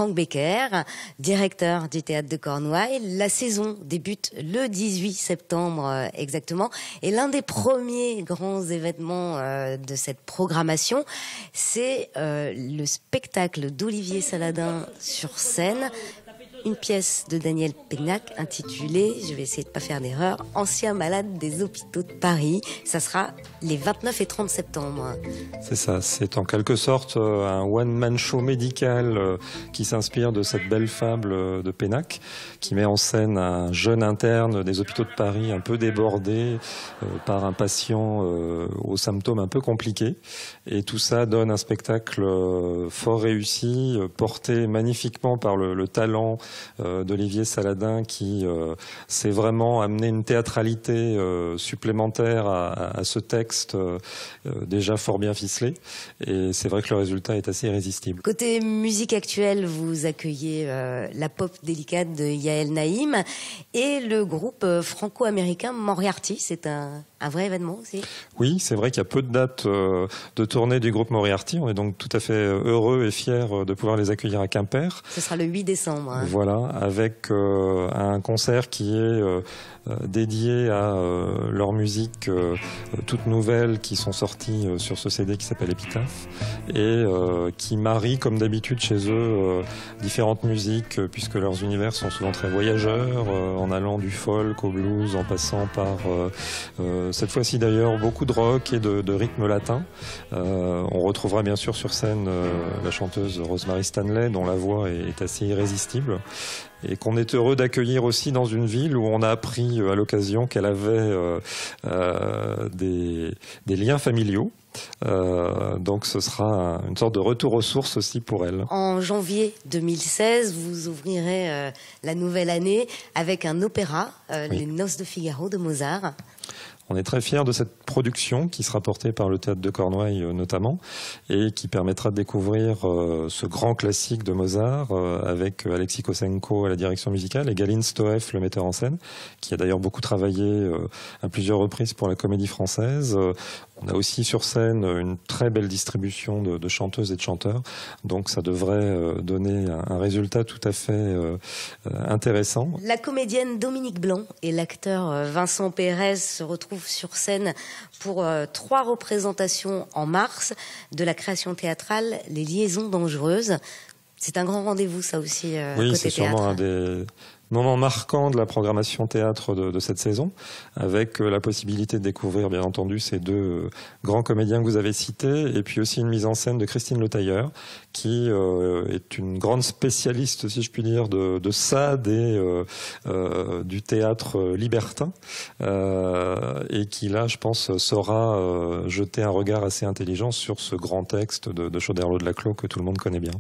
Franck Becker, directeur du Théâtre de Cornouailles. La saison débute le 18 septembre exactement. Et l'un des premiers grands événements de cette programmation, c'est le spectacle d'Olivier Saladin sur scène. Une pièce de Daniel Pénac intitulée, je vais essayer de pas faire d'erreur, Ancien malade des hôpitaux de Paris. Ça sera les 29 et 30 septembre. C'est ça, c'est en quelque sorte un one-man show médical qui s'inspire de cette belle fable de Pénac, qui met en scène un jeune interne des hôpitaux de Paris un peu débordé par un patient aux symptômes un peu compliqués. Et tout ça donne un spectacle fort réussi, porté magnifiquement par le talent d'Olivier Saladin qui s'est vraiment amené une théâtralité supplémentaire à ce texte déjà fort bien ficelé. Et c'est vrai que le résultat est assez irrésistible. Côté musique actuelle, vous accueillez la pop délicate de Yael Naïm et le groupe franco-américain Moriarty. C'est un vrai événement aussi. Oui, c'est vrai qu'il y a peu de dates de tournée du groupe Moriarty. On est donc tout à fait heureux et fiers de pouvoir les accueillir à Quimper. Ce sera le 8 décembre. Hein. Voilà, avec un concert qui est dédié à leur musique toute nouvelle qui sont sorties sur ce CD qui s'appelle Épitaphe et qui marie comme d'habitude chez eux différentes musiques puisque leurs univers sont souvent très voyageurs en allant du folk au blues en passant par cette fois-ci d'ailleurs beaucoup de rock et de rythme latin. On retrouvera bien sûr sur scène la chanteuse Rosemary Stanley dont la voix est assez irrésistible et qu'on est heureux d'accueillir aussi dans une ville où on a appris à l'occasion qu'elle avait des liens familiaux. Donc ce sera une sorte de retour aux sources aussi pour elle. En janvier 2016, vous ouvrirez la nouvelle année avec un opéra, oui. Les Noces de Figaro de Mozart. On est très fiers de cette production qui sera portée par le Théâtre de Cornouailles notamment et qui permettra de découvrir ce grand classique de Mozart avec Alexis Kosenko à la direction musicale et Galine Stoeff, le metteur en scène, qui a d'ailleurs beaucoup travaillé à plusieurs reprises pour la Comédie Française. On a aussi sur scène une très belle distribution de chanteuses et de chanteurs, donc ça devrait donner un résultat tout à fait intéressant. La comédienne Dominique Blanc et l'acteur Vincent Pérez se retrouvent sur scène pour 3 représentations en mars de la création théâtrale Les Liaisons dangereuses. C'est un grand rendez-vous ça aussi oui, côté c'est théâtre. Sûrement un des moment marquant de la programmation théâtre de cette saison, avec la possibilité de découvrir, bien entendu, ces 2 grands comédiens que vous avez cités, et puis aussi une mise en scène de Christine Le Tailleur, qui est une grande spécialiste, si je puis dire, de Sade et du théâtre libertin, et qui, là, je pense, saura jeter un regard assez intelligent sur ce grand texte de Choderlos de Laclos que tout le monde connaît bien.